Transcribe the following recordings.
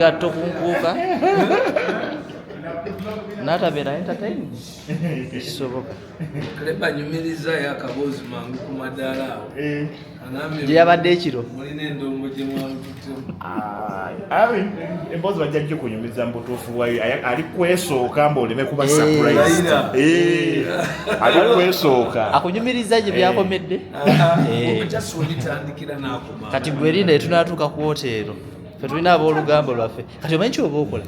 Gatto kunkuuka n'atabeera entertainment kisoboka Kaleba nyumiriza yakaboozi mangu ku madaala gye yabadde ekiro mulina endongo gye mwalututemu emboozi bajja jjo kunyumiriza mu butuufu bwayo ali kwesooka mbaoleme kuba surprise ali kwesooka akunyumiriza gye byakomedde okujasuulitandikira n'akoma kati gwe erinda etunaatuuka ku woteero fe tulina aboolugambo lwaffe kati omanyi kyoba okola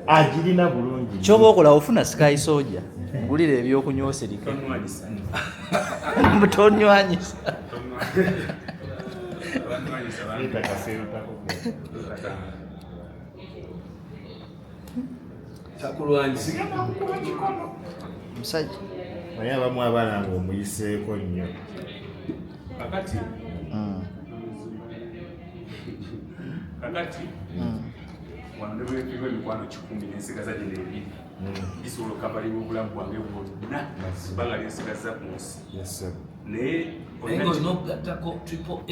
agirina bulungi kyoba okola ofuna sky soja ngulira ebyokunyooserika tonywanyisa takulwanyisa musajja naye abamu abaana nga omuyiseeko nnyo kakati wano ne bwepigwa emikwano 10 nensigaza gino ebiri gisobola okabalira obulamu bwange bwonna kubanga lyensigaza ku nsi naye olina okugattako triple A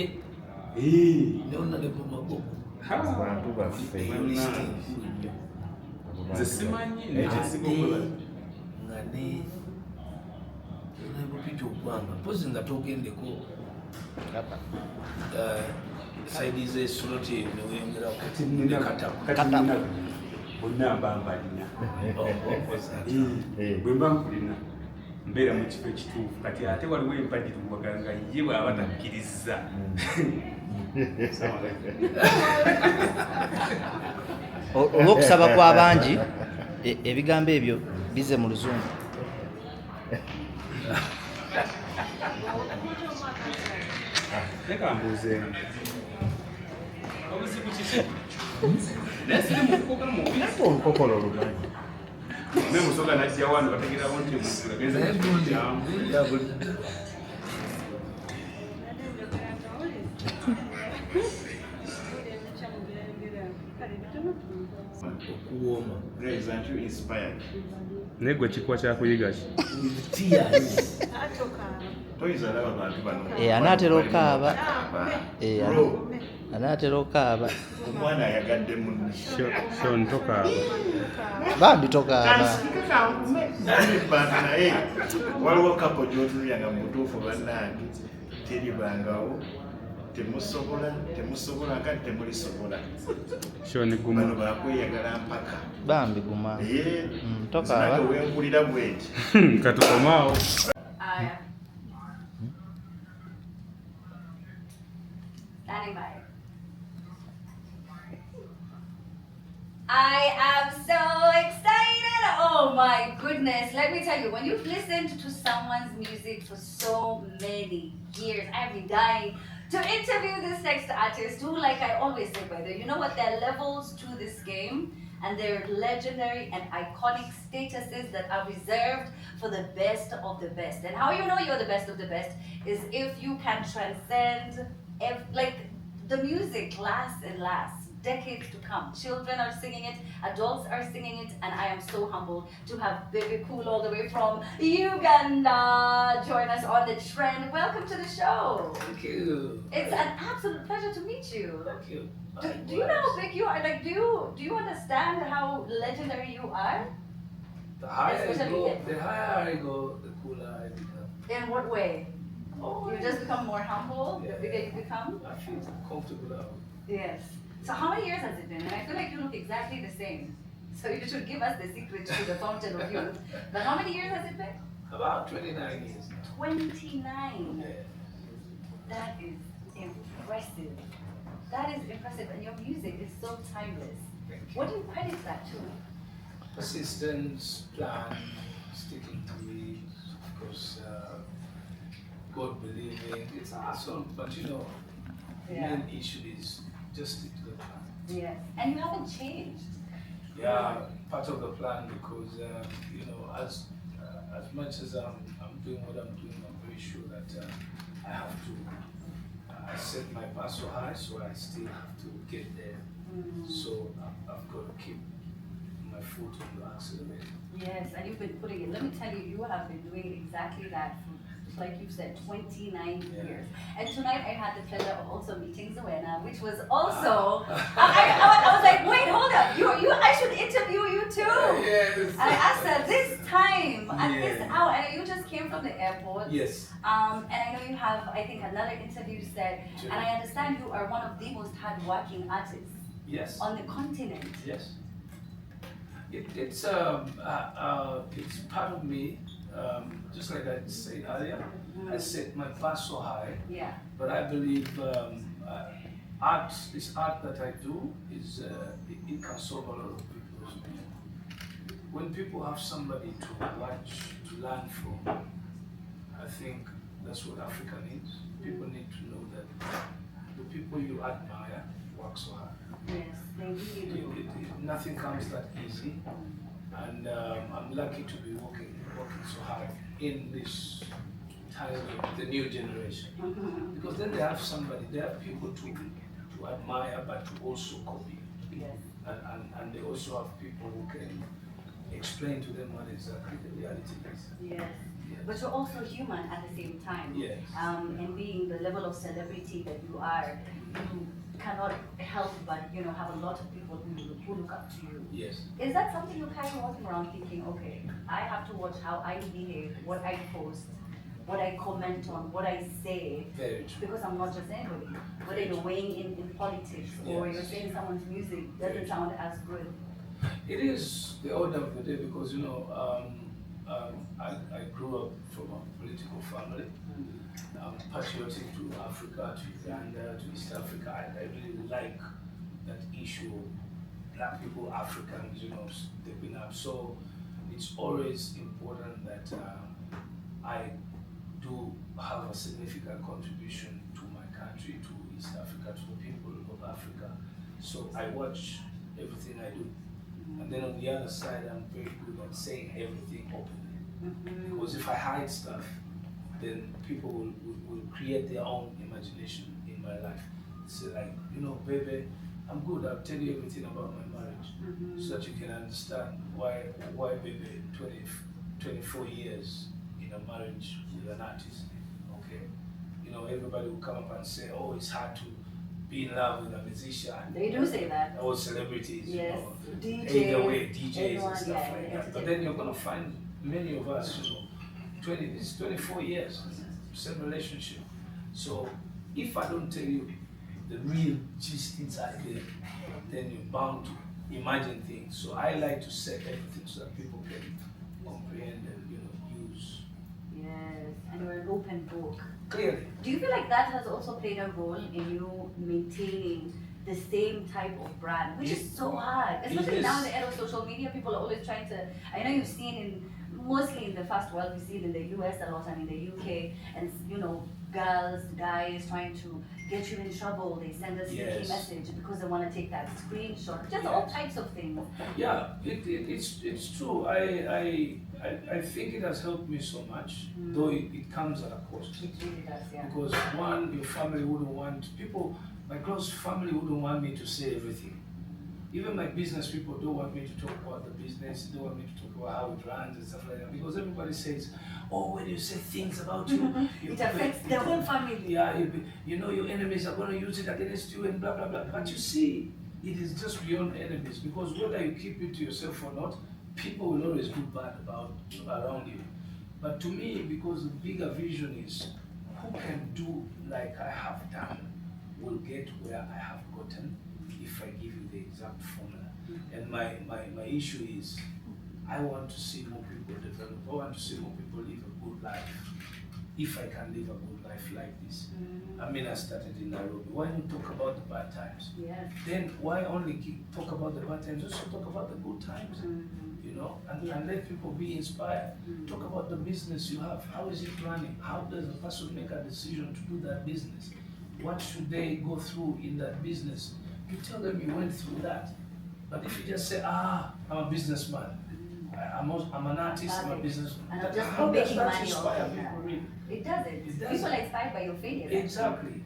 neonaleko magogo abantu baffe nze simanyi nekyensigaokola nga nebupita okwanga mpozi nga togendeko saidi zesoloti neweyongeraokatana bonna mba mbalina bwe mba nkulina mbeera mu kifo ekituufu kati ate waliwo empadiruwaga nga ye bwaba takkiriza olw'okusaba kw'abangi ebigambo ebyo bize mu luzungu leka mbuuzeemu obuzibu kiki naye siri mukukoka mubi olukokola olumanyi naye musoga najja wano bategerabo nti omuntu agenza kukyamu okuwooma naye gwe kikuwa kyakuyiga ki toyinza laba bantu bano anaatera okaaba anaatera okaaba omwana ayagadde munne shon tokaaba bambi tokaaba bantu naye waliwo kapo gy'otulyanga mu butuufu bannange teribangawo temusobola kati temulisobola shon guma bano bakweyagala mpaka bambi guma tokaaba wempulira bweti katukomaawo I am so excited. Oh my goodness. Let me tell you, when you've listened to someone's music for so many years, I've been dying to interview this next artist who, like I always say, by the way, you know what, there are levels to this game and there are legendary and iconic statuses that are reserved for the best of the best. And how you know you're the best of the best is if you can transcend, like the music lasts and lasts. Decades to come. Children are singing it, adults are singing it, and I am so humbled to have Bebe Cool all the way from Uganda join us on the trend. Welcome to the show. Thank you. It's an absolute pleasure to meet you. Thank you. Do you know how big you are? Like, do you understand how legendary you are? The higher I Especially go, him. the higher I go, the cooler I become. In what way? Oh, You just become more humble the bigger you become? I feel comfortable now. Yes. So how many years has it been? And I feel like you look exactly the same. So you should give us the secret to the fountain of youth. But how many years has it been? About 29 years. 29. Yeah. That is impressive. That is impressive. And your music is so timeless. Thank you. What do you credit that to? Persistence, plan, sticking to it, of course, God believing. It's awesome, but you know, the main issue is just stick to the plan. Yes. And you haven't changed. Yeah, part of the plan because you know, as much as I'm doing what I'm doing, I'm very sure that I have to set my bar so high, so I still have to get there. So I've got to keep my foot on the accelerator. Yes, and you've been putting it. Let me tell you, you have been doing exactly that like you said, 29 years. And tonight I had the pleasure of also meeting Zoena, which was also, I was like, wait, hold up, I should interview you too. Yes. And I asked her this time, at this hour, and you just came from the airport. Yes. And I know you have, I think, another interview set, and I understand you are one of the most hardworking artists On the continent. Yes. It's part of me. Just like I said earlier, I set my bar so high. Yeah. But I believe this art that I do is it can solve a lot of people's needs. When people have somebody to watch, to learn from, I think that's what Africa needs. People need to know that the people you admire work so hard. Yes, they really do. Nothing comes that easy, and I'm lucky to be working so hard in this time of the new generation. Because then they have people to admire, but to also copy. Yes. And they also have people who can explain to them what exactly the reality is. Yes. But you're also human at the same time. Yes. And being the level of celebrity that you are, you cannot help but have a lot of people who look up to you. Yes. Is that something you kind of walking around thinking, okay, I have to watch how I behave, what I post, what I comment on, what I say, Very true. because I'm not just anybody. Whether you're weighing in politics or you're saying someone's music doesn't sound as good. It is the order of the day because I grew up from a political family. I'm patriotic to Africa, to Uganda, to East Africa. I really like that issue of Black people, Africans, stepping up. So it's always important that I do have a significant contribution to my country, to East Africa, to the people of Africa. So I watch everything I do. And then on the other side, I'm very good at saying everything openly. Because if I hide stuff, then people will create their own imagination in my life. Say like, Bebe, I'm good, I'll tell you everything about my marriage, so that you can understand why Bebe 24 years in a marriage with an artist, okay? Everybody will come up and say, oh, it's hard to be in love with a musician. They do say that. Or celebrities, yes. DJs, either way, DJs and stuff yeah, like that. But then you're gonna find many of us, 24 years, same relationship. So if I don't tell you the real gist inside there, then you're bound to imagine things. So I like to set everything so that people can comprehend and use. Yes, and you're an open book. Clearly. Do you feel like that has also played a role in you maintaining the same type of brand, which is so hard, especially now in the era of social media? People are always trying to. I know you've seen mostly in the first world, we see it in the US a lot and in the UK, and girls, guys trying to get you in trouble. They send a sneaky message because they want to take that screenshot. Just all types of things. Yeah, it's true. I think it has helped me so much, though it comes at a cost. It really does, yeah. Because one, your family wouldn't want people. My close family wouldn't want me to say everything. Even my business people don't want me to talk about the business. They don't want me to talk about how it runs and stuff like that. Because everybody says, oh, when you say things about you, it affects the whole family. Yeah, your enemies are going to use it against you and blah, blah, blah. But you see, it is just beyond enemies. Because whether you keep it to yourself or not, people will always do bad around you. But to me, because the bigger vision is, who can do like I have done will get where I have gotten if I give you the exact formula. And my issue is, I want to see more people develop. I want to see more people live a good life. If I can live a good life like this. I started in Nairobi. Why not talk about the bad times? Yes. Then why only talk about the bad times? Also talk about the good times. And let people be inspired. Talk about the business you have. How is it running? How does a person make a decision to do that business? What should they go through in that business? You tell them you went through that. But if you just say, I'm a businessman, I'm an artist, I'm a business. And I'm just How does making that money inspire off of people, that. really? It doesn't. It People doesn't. are inspired by your failures. Exactly.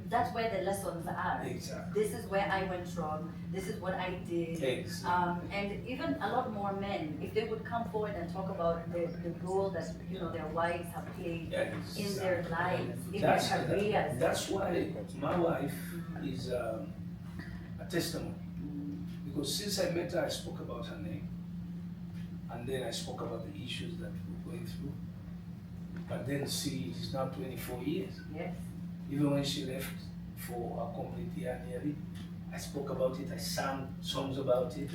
That's where the lessons are. Exactly. This is where I went wrong. This is what I did. Exactly. And even a lot more men, if they would come forward and talk about the role that their wives have played in their lives, in their careers. That's why my wife is a testimony. Because since I met her, I spoke about her name. And then I spoke about the issues that we're going through. But then see, it's now 24 years. Yes. Even when she left for a complete year nearly, I spoke about it, I sang songs about it.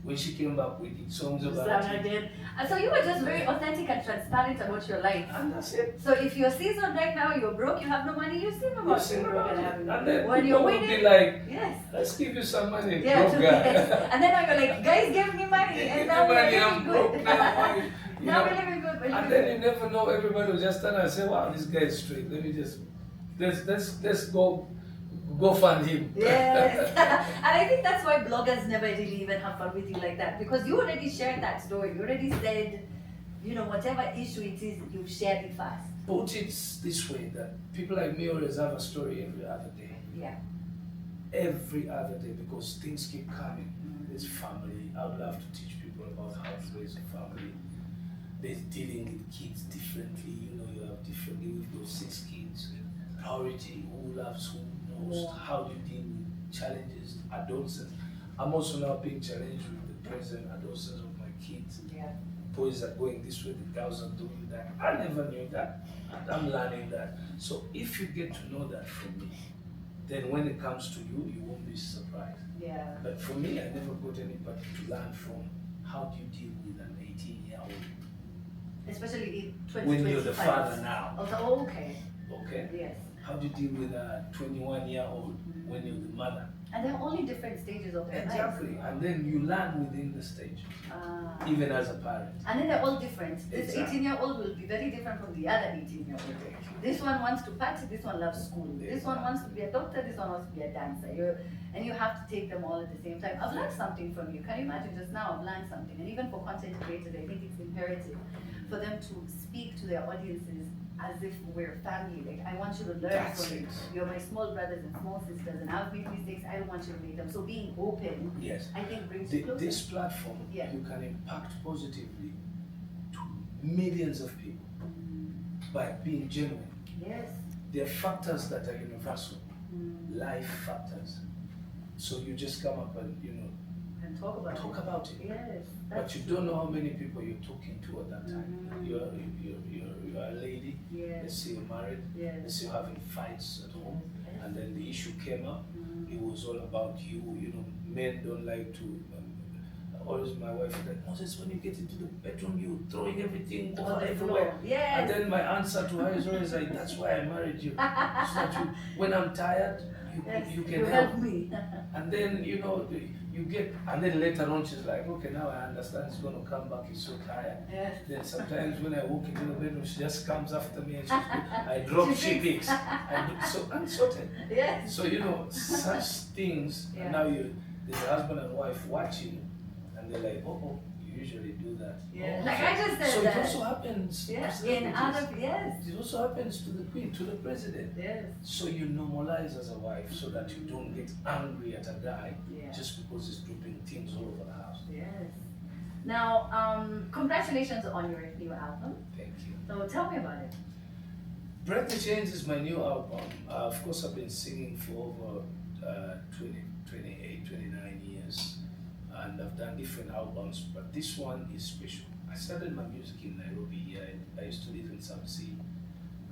When she came back, we did songs about it. And so you were just very authentic and transparent about your life. And that's it. So if you're seasoned right now, you're broke, you have no money, you sing about it. And then when people you're would winning, be like, yes. let's give you some money, Yeah, broke guy. yes. And then now you're like, guys, give me money. And now we're living I'm broke good. now. Now we're living good. And then you never know, everybody will just stand and say, wow, this guy is straight. Let me just, let's go fund him. Yes. And I think that's why bloggers never really even have fun with you like that. Because you already shared that story. You already said, whatever issue it is, you've shared it fast. Put it this way, that people like me always have a story every other day. Yeah. Every other day, because things keep coming. There's family. I would love to teach people about how to raise a family. There's dealing with kids differently. You have differently with those 6 kids. Priority, who loves who most, how do you deal with challenges, adolescents. I'm also now being challenged with the present adolescents of my kids. Yeah. Boys are going this way, the girls are doing that. I never knew that. I'm learning that. So if you get to know that from me, then when it comes to you, you won't be surprised. Yeah. But for me, I never got anybody to learn from how do you deal with an 18-year-old. Especially in 2025. When you're the father now. Oh, okay. Okay? Yes. How do you deal with a 21-year-old when you're the mother? And there are only different stages of their lives. Exactly. And then you learn within the stage, even as a parent. And then they're all different. This Exactly. 18-year-old will be very different from the other 18-year-old. This one wants to party, this one loves school. This one wants to be a doctor, this one wants to be a dancer. And you have to take them all at the same time. I've learned something from you. Can you imagine just now I've learned something? And even for content creators, I think it's imperative for them to speak to their audiences as if we're family. Like, I want you to learn That's from me. it. You're my small brothers and small sisters, and I've made mistakes. I don't want you to make them. So being open, Yes. I think, brings you closer. This platform, Yeah. you can impact positively to millions of people by being genuine. Yes. There are factors that are universal, life factors. So you just come up and And talk about it. it. Yes. But you don't know how many people you're talking to at that time. You're a lady. Yes. Let's say you're married. Yes. Let's say you're having fights at home, Yes. and then the issue came up. It was all about you. Men don't like to. Always my wife is like, Moses, when you get into the bedroom, you're throwing everything On over the everywhere. floor. Yes. And then my answer to her is always like, that's why I married you. So that when I'm tired, Yes. you can You help. help me. And then, you get, and then later on she's like, okay, now I understand he's going to come back, he's so tired. Yes. Then sometimes when I walk into the bedroom, she just comes after me and I drop, she picks. So unsorted. Yes. So, such things, Yeah. and now there's a husband and wife watching, and they're like, oh, you usually do that. Yeah. Oh, Like so, I just said so that. it also happens Yes. to In celebrities. yes. It also happens to the queen, to the president. Yes. So you normalize as a wife so that you don't get angry at a guy Yeah. just because he's dropping things all over the house. Yes. Now, congratulations on your new album. Thank you. So tell me about it. Break the Chains is my new album. Of course, I've been singing for over 28, 29 years. And I've done different albums, but this one is special. I started my music in Nairobi. I used to live in South Sea.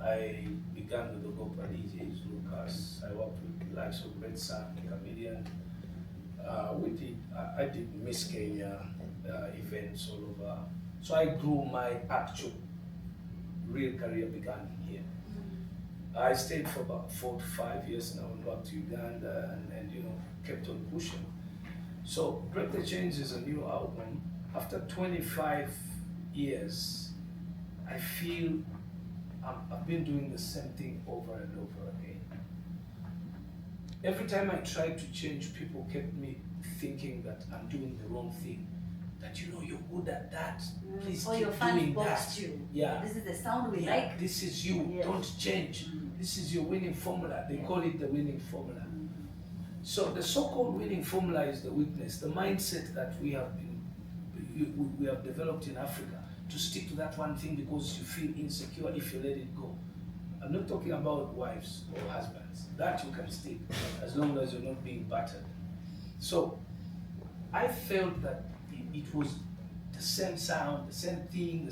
I began with the Gopa DJs, Lucas. I worked with the likes of Red Sun, Chameleon. I did Miss Kenya events all over. So I grew my actual real career began here. I stayed for about 4 to 5 years and I went back to Uganda and kept on pushing. So Break the Chains is a new album. After 25 years, I feel I've been doing the same thing over and over again. Every time I tried to change, people kept me thinking that I'm doing the wrong thing, that you're good at that. Please Or keep your fans doing that. boxed you. Yeah. This is the sound we Yeah, like. this is you. Yes. Don't change. This is your winning formula. They call it the winning formula. So the so-called winning formula is the weakness, the mindset that we have developed in Africa to stick to that one thing because you feel insecure if you let it go. I'm not talking about wives or husbands. That you can stick as long as you're not being battered. So I felt that it was the same sound, the same thing.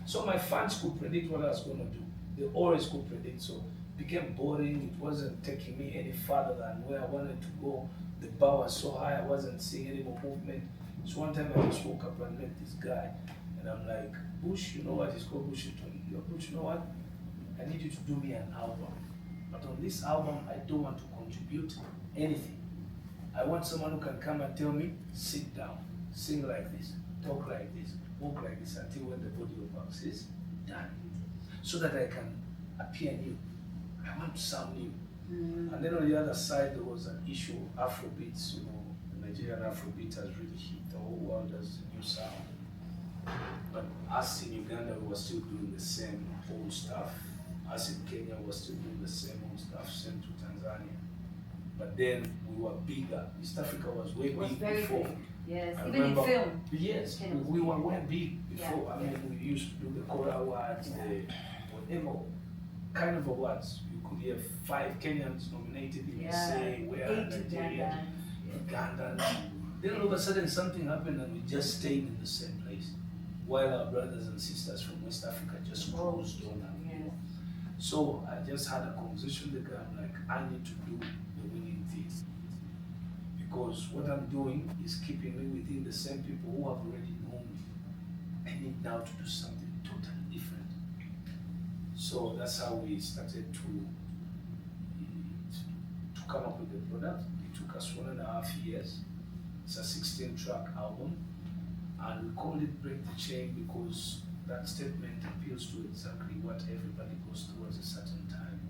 So my fans could predict what I was going to do. They always could predict. So it became boring. It wasn't taking me any further than where I wanted to go. The bar was so high, I wasn't seeing any more movement. So one time I just woke up and met this guy, and I'm like, Bush, you know what? He's called Bush. Bush, you know what? I need you to do me an album. But on this album, I don't want to contribute anything. I want someone who can come and tell me, sit down, sing like this, talk like this, walk like this, until when the body of wax is done. So that I can appear new. I want to sound new. And then on the other side, there was an issue of Afrobeats. The Nigerian Afrobeat has really hit the whole world as a new sound. But us in Uganda, we were still doing the same old stuff. Us in Kenya, we were still doing the same old stuff, same to Tanzania. But then we were bigger. East Africa was way big before. Big. Yes, I even in remember- film. Yes, we were way big before. I mean, we used to do the Kora Awards, the whatever kind of awards. You could hear 5 Kenyans nominated in say where 8 Nigerian, Ugandans. Ugandans. Then all of a sudden something happened and we just stayed in the same place. While our brothers and sisters from West Africa just cruised on and Yes. So I just had a conversation with the guy. I'm like, I need to do the winning thing. Because what I'm doing is keeping me within the same people who have already known me. I need now to do something totally different. So that's how we started to come up with the product. It took us 1.5 years. It's a 16-track album. And we called it Break the Chain because that statement appeals to exactly what everybody goes towards a certain time.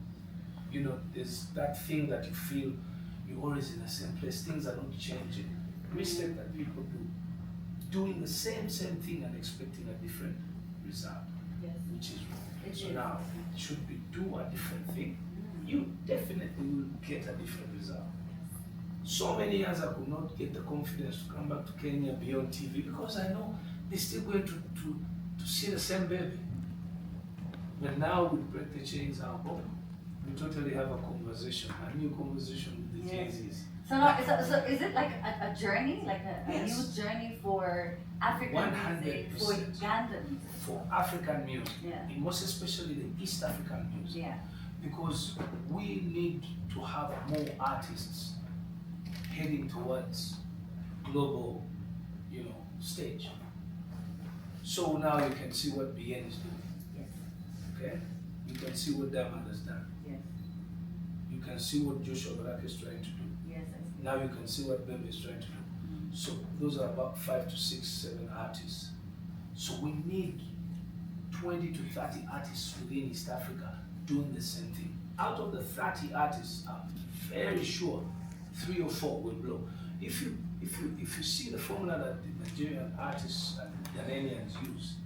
There's that thing that you feel you're always in the same place, things are not changing. Mistake that people do, doing the same thing and expecting a different result, Yes. which is wrong. It So is. now, it should be do a different thing, you definitely will get a different result. So many years I could not get the confidence to come back to Kenya beyond TV because I know they're still going to see the same baby. But now with Break the Chains album, we totally have a conversation, a new conversation with the Yes. Jay-Z's. So now, so is it like a journey, like a Yes. new journey for African music, for 100%. Ugandan music? For African music, Yeah. and most especially the East African music, Yeah. because we need to have more artists heading towards global, stage. So now you can see what BN is doing. Yes. Okay, you can see what Diamond has done. Yes. You can see what Joshua Barak is trying to do. Yes. I see. Now you can see what Bebe is trying to do. So those are about 5 to 6, 7 artists. So we need 20 to 30 artists within East Africa doing the same thing. Out of the 30 artists, I'm very sure 3 or 4 will blow. If you see the formula that the Nigerian artists and Ghanaians use,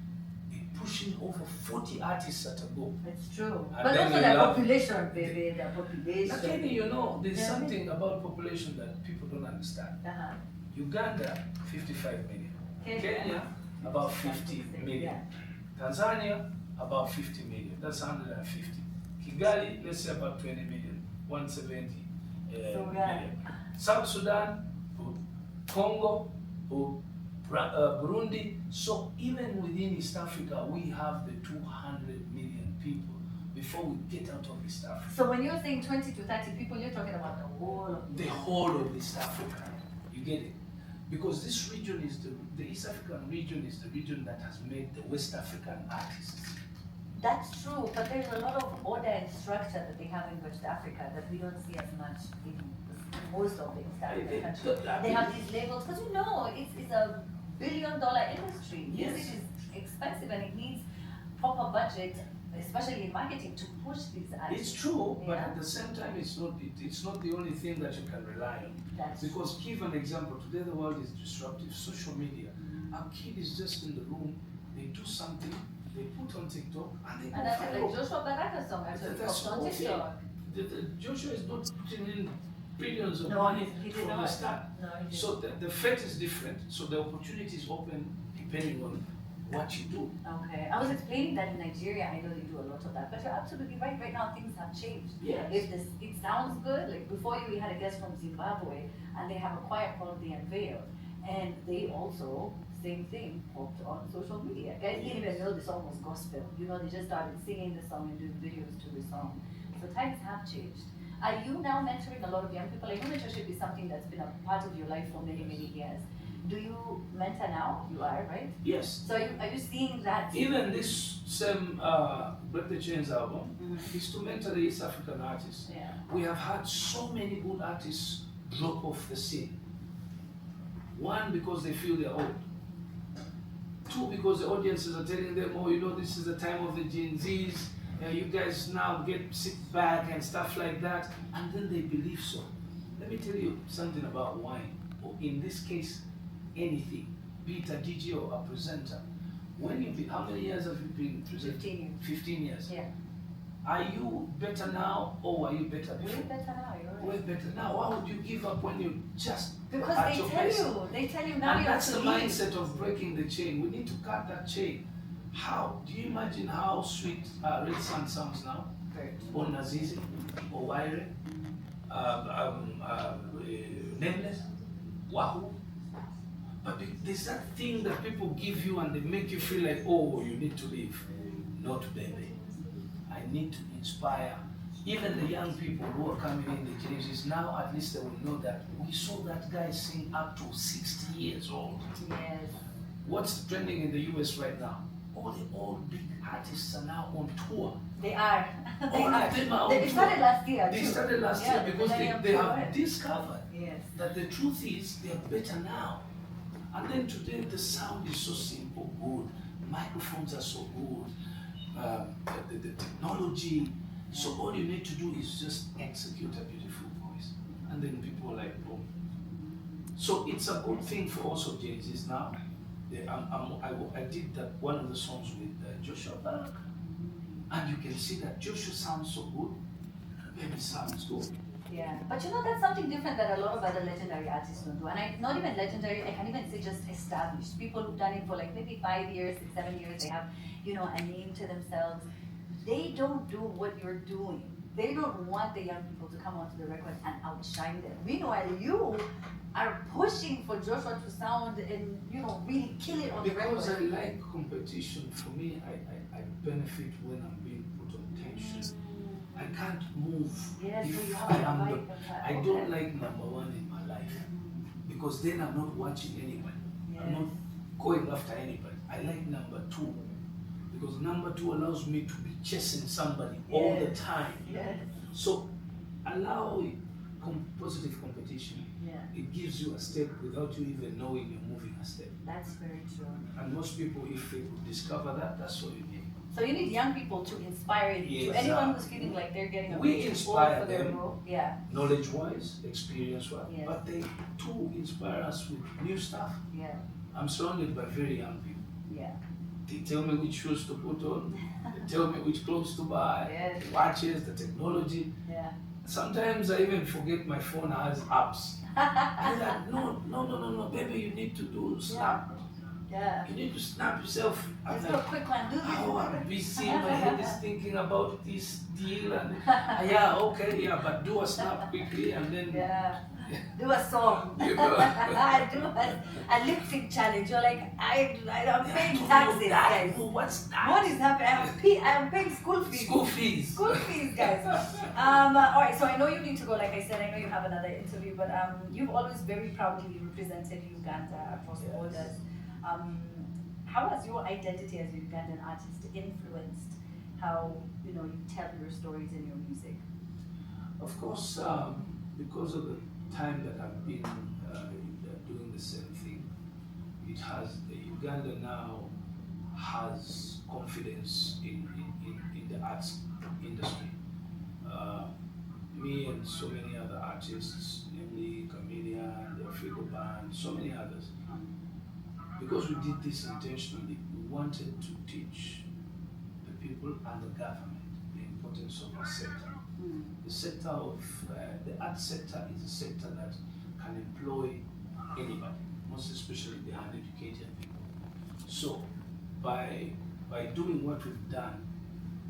they're pushing over 40 artists at a go. It's true. And But then also you their love- population, baby, their population. Again, there's Yeah. something about population that people don't understand. Uh-huh. Uganda, 55 million. Kenya. Kenya, about 50 million. Yeah. Tanzania, about 50 million. That's 150. Kigali, let's say about 20 million, 170 So, million. South Sudan, Congo, Burundi. So even within East Africa, we have the 200 million people before we get out of East Africa. So when you're saying 20 to 30 people, you're talking about the whole of The whole of East Africa. You get it? Because this region is the East African region is the region that has made the West African artists. That's true, but there's a lot of order and structure that they have in West Africa that we don't see as much in most of the East African countries. They have these labels, because it's a billion-dollar industry. Yes. Music is expensive and it needs proper budget, especially in marketing, to push these artists. It's true, but Yeah. at the same time, it's not the only thing that you can rely on. That's Because give an example, today the world is disruptive. Social media. a kid is just in the room, they do something, they put on TikTok, and they go And that's like viral. Joshua Baraka song actually That's popped the on whole thing. TikTok. Joshua is not putting in billions of No, money he did from the not. start. No, he didn't. So the fate is different. So the opportunity is open depending on what you do. Okay, I was explaining that in Nigeria, I know they do a lot of that, but you're absolutely right. Right now, things have changed. Yes. If this, it sounds good. Like before you, we had a guest from Zimbabwe, and they have a choir called the Unveiled, and they also same thing popped on social media. Guys didn't even know the song was gospel. You know, they just started singing the song and doing videos to the song. So times have changed. Are you now mentoring a lot of young people? I know mentorship is something that's been a part of your life for many, many years. Do you mentor now? You are, right? Yes. So are you seeing that? Even this same Break the Chains album is to mentor the East African artists. Yeah. We have had so many good artists drop off the scene. One, because they feel they're old. Two, because the audiences are telling them, oh, you know, this is the time of the Gen Zs, you guys now sit back and stuff like that, and then they believe so. Let me tell you something about wine, or in this case, anything, be it a DJ or a presenter. When you how many years have you been presenting? 15 years. 15 years. Yeah. Are you better now, or are you better Way before? better now, you're right. Way better now. Why would you give up when you just Because at they your tell best? they tell you now And you have that's to the leave. mindset of breaking the chain. We need to cut that chain. How? Do you imagine how sweet Red Sun sounds now? Very true. Or Nazizi, or Waire, Nameless, Wahoo. But there's that thing that people give you and they make you feel like, oh, you need to leave. Not Bebe. I need to inspire even the young people who are coming in the changes. Now at least they will know that we saw that guy sing up to 60 years old. Yes. What's trending in the US right now? All the old big artists are now on tour. They are. All of them are on They tour. started last year. They too. started last Yeah, year because Millennium they Tour. have discovered Yes. that the truth is they are better now. And then today the sound is so simple, good. Microphones are so good. The technology. So all you need to do is just execute a beautiful voice. And then people are like, boom. So it's a good thing for also Gen Zs now. I did that one of the songs with Joshua Baraka. And you can see that Joshua sounds so good. Baby sounds good. Yeah, but you know that's something different that a lot of other legendary artists don't do, and not even legendary. I can even say just established people who've done it for like maybe 5 years, 6, 7 years. They have, you know, a name to themselves. They don't do what you're doing. They don't want the young people to come onto the record and outshine them. Meanwhile, you are pushing for Joshua to sound and really kill it on the record. Because I like competition. For me, I benefit when I'm being put on tension. I can't move Yes, so you if have I to am fight them. I don't like number one in my life because then I'm not watching anybody. I'm not going after anybody. I like number two because number two allows me to be chasing somebody all the time. Yes. So allow positive competition. Yeah. It gives you a step without you even knowing you're moving a step. That's very true. And most people, if they could discover that, that's what you need. So you need young people to inspire you. Yes, To anyone who's feeling like they're getting a we bit too inspire old for their them. role. Yeah. Knowledge-wise, experience-wise, Yes. but they too inspire us with new stuff. Yeah. I'm surrounded by very young people. Yeah. They tell me which shoes to put on, they tell me which clothes to buy, Yes. the watches, the technology. Yeah. Sometimes I even forget my phone has apps. I'm like, no, baby, you need to do Snap. Yeah. You need to snap yourself. I'm Let's do a like, quick one. Do this. oh, I'm busy, my head is thinking about this deal. And yeah, okay, yeah, but do a snap quickly and then. Yeah. Do a song. You Do know. a lip sync challenge. You're like, I'm paying taxes, guys. What's that? What is happening? I'm paying school fees. School fees. School fees, guys. All right, so I know you need to go. Like I said, I know you have another interview, but you've always very proudly represented Uganda across borders. How has your identity as a Ugandan artist influenced how you tell your stories in your music? Of course, because of the time that I've been doing the same thing, Uganda now has confidence in the arts industry. Me and so many other artists, namely Chameleon, the Africa Band, so many others, because we did this intentionally, we wanted to teach the people and the government the importance of a sector. The sector of the art sector is a sector that can employ anybody, most especially the uneducated people. So by doing what we've done,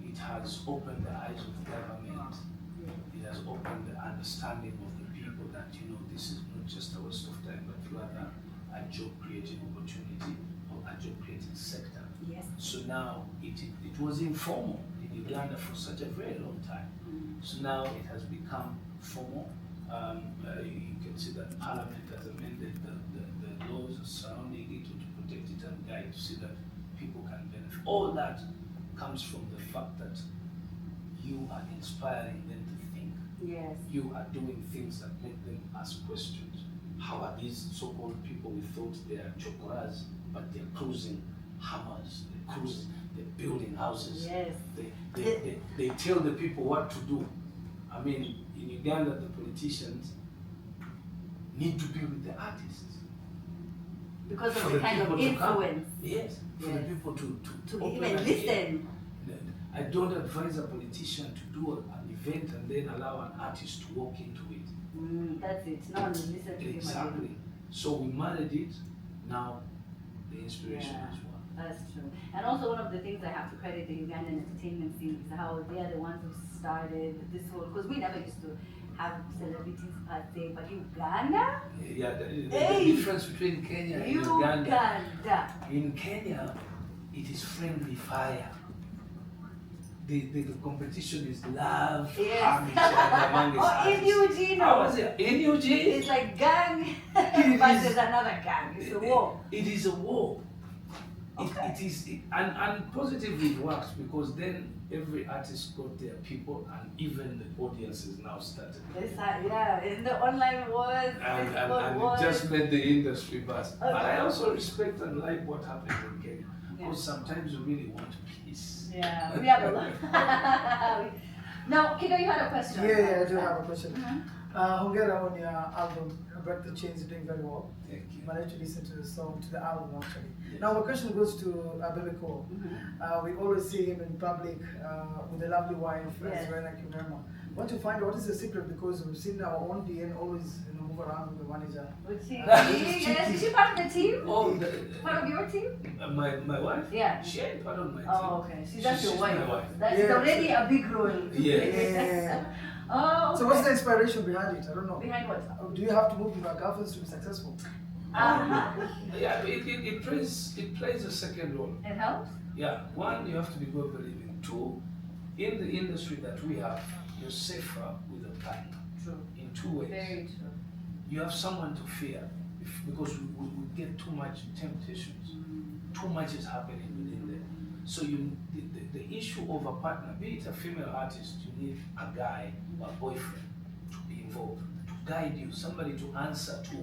it has opened the eyes of the government. It has opened the understanding of the people that, you know, this is not just a waste of time, but rather a job creating opportunity or a job creating sector. Yes. So now it was informal in Uganda for such a very long time. So now it has become formal. You can see that Parliament has amended the laws surrounding it to protect it and guide to see that people can benefit. All that comes from the fact that you are inspiring them to think. Yes. You are doing things that make them ask questions. How are these so-called people we thought they are chokoras, but they're cruising hammers, they're building houses. Yes. They tell the people what to do. I mean, in Uganda, the politicians need to be with the artists. Because For of the the kind of people to come. influence. Yes, for the Yes. people to open even an ear. listen. I don't advise a politician to do an event and then allow an artist to walk into it. That's it. No one will listen to him Exactly. again. So we married it. Now the inspiration Yeah. is one. That's true. And also one of the things I have to credit the Ugandan entertainment scene is how they are the ones who started this whole, because we never used to have celebrities per se, but Uganda? Yeah, the Hey! difference between Kenya and Uganda. In Kenya, it is friendly fire. The competition is love, Yes. harm each other among its Oh, in artists. Eugene. How was it? In Eugene? It's like gang It versus is- another gang. It's a war. It is a war. Okay. It is, and positively it works because then every artist got their people and even the audiences now started. This, yeah, in the online wars, And Facebook it wars. just made the industry buzz. But Okay. I also respect and like what happened in Kenya. Yeah. Because sometimes you really want peace. Yeah, we have a lot. Now, Kido, you had a question. Yeah, I do have a question. Mhm. Hongera on your album, Break the Chains, you're doing very well. Thank you. Managed to listen to the song, to the album actually. Yes. Now my question goes to Bebe Cool. Mhm. We always see him in public with a lovely wife, Yes. Serena Kimberma. Want to find out what is the secret because we've seen our own DN always move around with the manager. Was she, This is yes, cheeky. is she part of the team? Oh, Part of your team? my wife? Yeah. She ain't part of my team. Oh, okay. That's your She's wife. my wife. That's Yeah. already a big role. Yeah. Oh, okay. So what's the inspiration behind it? I don't know. Behind what? Do you have to move with your girlfriends to be successful? Yeah, it plays a second role. It helps? Yeah, one, you have to be God believing. Two, in the industry that we have, you're safer with a partner True. in two ways. Very true. You have someone to fear because we get too much temptations. Too much is happening within there. So the issue of a partner, be it a female artist, you need a guy or a boyfriend to be involved, to guide you, somebody to answer to.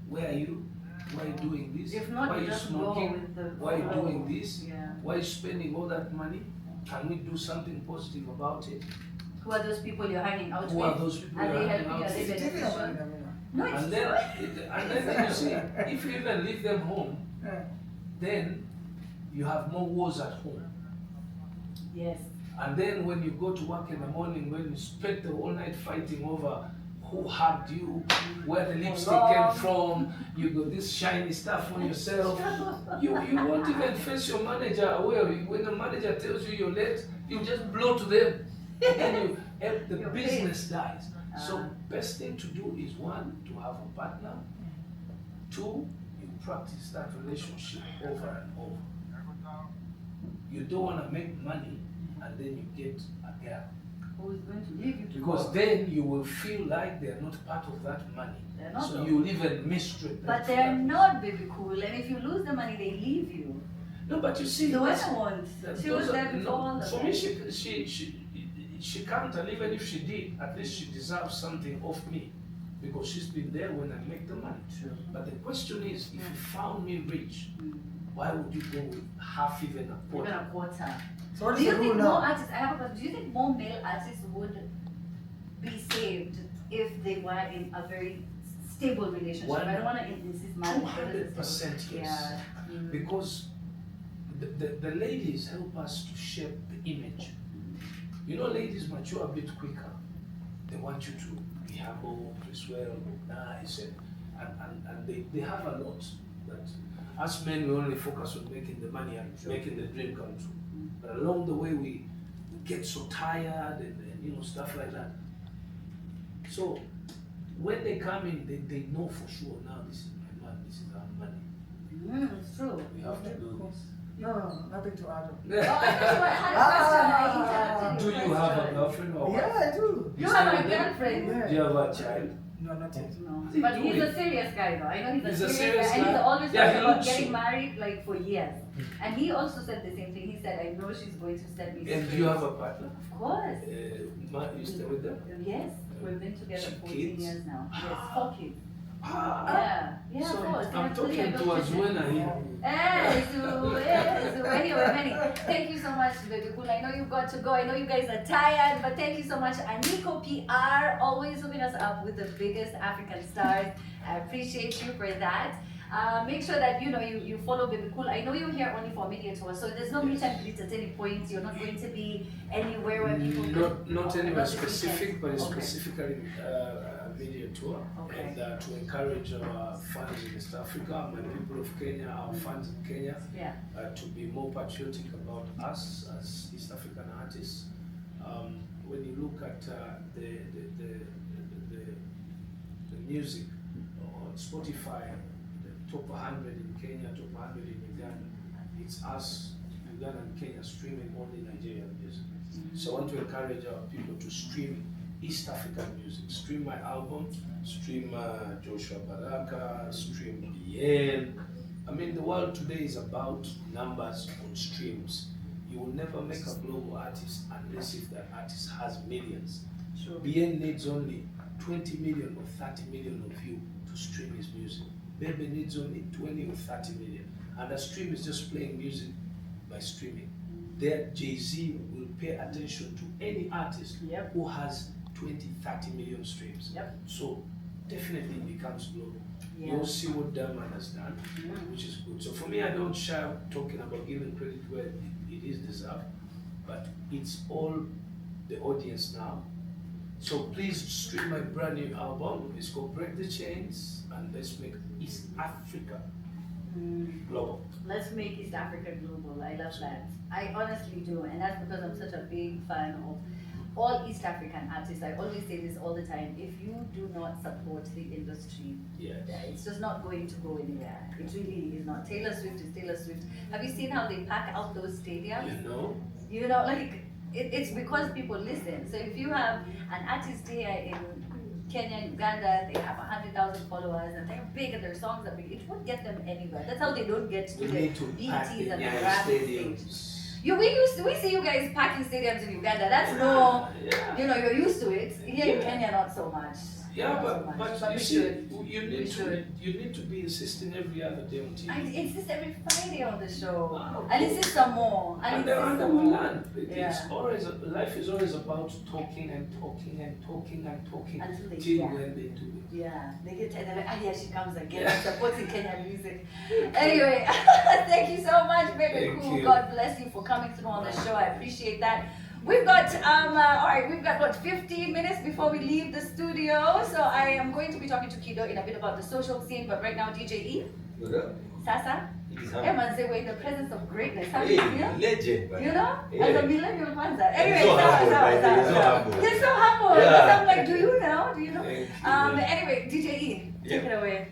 Where are you? Why are you doing this? If not, why are you you just go smoking? with the Why are you flow. doing this? Yeah. Why are you spending all that money? Can we do something positive about it? Who are those people you're hanging out Who with? are those people Are you're they hanging helping you? out Are they with? beneficial? No, it's And then you see, if you even leave them home, then you have more wars at home. yes. And then when you go to work in the morning, when you spend the whole night fighting over who hugged you, where the lipstick came from, you got this shiny stuff on yourself, you won't even face your manager aware. When the manager tells you you're late, you just blow to them. And then the You're business dies. So best thing to do is one, to have a partner. Two, you practice that relationship over and over. You don't want to make money and then you get a girl. Who's going to leave you to Because go? then you will feel like they're not part of that money. They're not So though. you'll even mistreat them. But for they're that. not Bebe Cool, and if you lose the money, they leave you. No, but you see, The way that's- I want. that- She was those are- there before all no, the for time. me, she can't, and even if she did, at least she deserves something off me. Because she's been there when I make the money. True. But the question is, if you found me rich, why would you go with half, even a quarter? Even a quarter. So what Do is you the rule think more now? artists, I have a question, do you think more male artists would be saved if they were in a very stable relationship. I don't want to insist marriage. 200% yes. Because the ladies help us to shape the image. You know, ladies mature a bit quicker. They want you to be humble, dress well, nice, and they have a lot. But us men, we only focus on making the money and making the dream come true. But along the way, we get so tired and you know, stuff like that. So when they come in, they know for sure, now this is my man, this is our money. It's true. We have to do this. No, nothing to add on. Oh, I had a question. Do you have a girlfriend or Yeah, wife? I do. You have a girlfriend? Yeah. Do you have a child? No, not yet. No. But he's a serious guy though. I know he's a serious guy. And he's always Yeah, talking he about looks getting so. married like for years. And he also said the same thing. He said, I know she's going to set me And straight. do you have a partner? Of course. You stay with them? Yes. We've been together 14 Kids? years now. Yes, 4 kids. Ah, Yeah, so of course. I'm talking to Azwena here. Anyway, Manny, thank you so much, Bebe Cool. I know you've got to go. I know you guys are tired, but thank you so much. Aniko PR, always hooking us up with the biggest African stars. I appreciate you for that. Make sure that you follow Bebe Cool. I know you're here only for media tour, so there's no meet and greet at any point. You're not going to be anywhere where people Not anywhere not specific, but it's Okay. specifically a media tour, Okay. and to encourage our fans in East Africa, my people of Kenya, our fans in Kenya, Yeah. to be more patriotic about us as East African artists. When you look at the music on Spotify, the top 100 in Kenya, top 100 in Uganda, it's us, Uganda and Kenya, streaming only Nigerian music. So I want to encourage our people to stream East African music. Stream my album, stream Joshua Baraka, stream Bien. I mean, the world today is about numbers on streams. You will never make a global artist unless if that artist has millions. Sure. Bien needs only 20 million or 30 million of you to stream his music. Bebe needs only 20 or 30 million. And a stream is just playing music by streaming. There, Jay-Z will pay attention to any artist Yep. who has 20, 30 million streams. Yep. So definitely it becomes global. Yeah. You'll see what Diamond has done, which is good. So for me, I don't shy talking about giving credit where it is deserved, but it's all the audience now. So please stream my brand new album. It's called Break the Chains, and let's make East Africa global. Let's make East Africa global. I love that. I honestly do, and that's because I'm such a big fan of all East African artists. I always say this all the time. If you do not support the industry, Yes. it's just not going to go anywhere. It really is not. Taylor Swift is Taylor Swift. Have you seen how they pack out those stadiums? You know? Like it's because people listen. So if you have an artist here in Kenya, Uganda, they have 100,000 followers and they're big and their songs are big, it won't get them anywhere. That's how they don't get to We the need to pack BTs and the the rap stage. stadiums. We see you guys packing stadiums in Uganda. That's no, Yeah. you're used to it. Here in Yeah. Kenya, not so much. Yeah, Not so but much. you we see, should. you need to be insisting every other day on TV. I insist every Friday on the show. Wow. I'll insist some more. I'll And insist then some we more. learn. Yeah. It's always life is always about talking and talking and talking and talking Until they till hear. when they do it. Yeah, they get tired. They're like, here she comes again, Yeah. supporting Kenyan music. Anyway, thank you so much, Bebe Thank Cool. you. God bless you for coming through on the show. I appreciate that. We've got all right, we've got what 15 minutes before we leave the studio. So I am going to be talking to Kido in a bit about the social scene, but right now DJ E. Sasa. Everyone say we're in the presence of greatness. How do you feel? Legend, You know? As a millennial kwanza. Anyway, so humble, sawa, by the way, so sawa. humble. You're so humble. Yeah. I'm like, do you know? Do you know? Thank you. Anyway, DJ E, take Yeah. it away.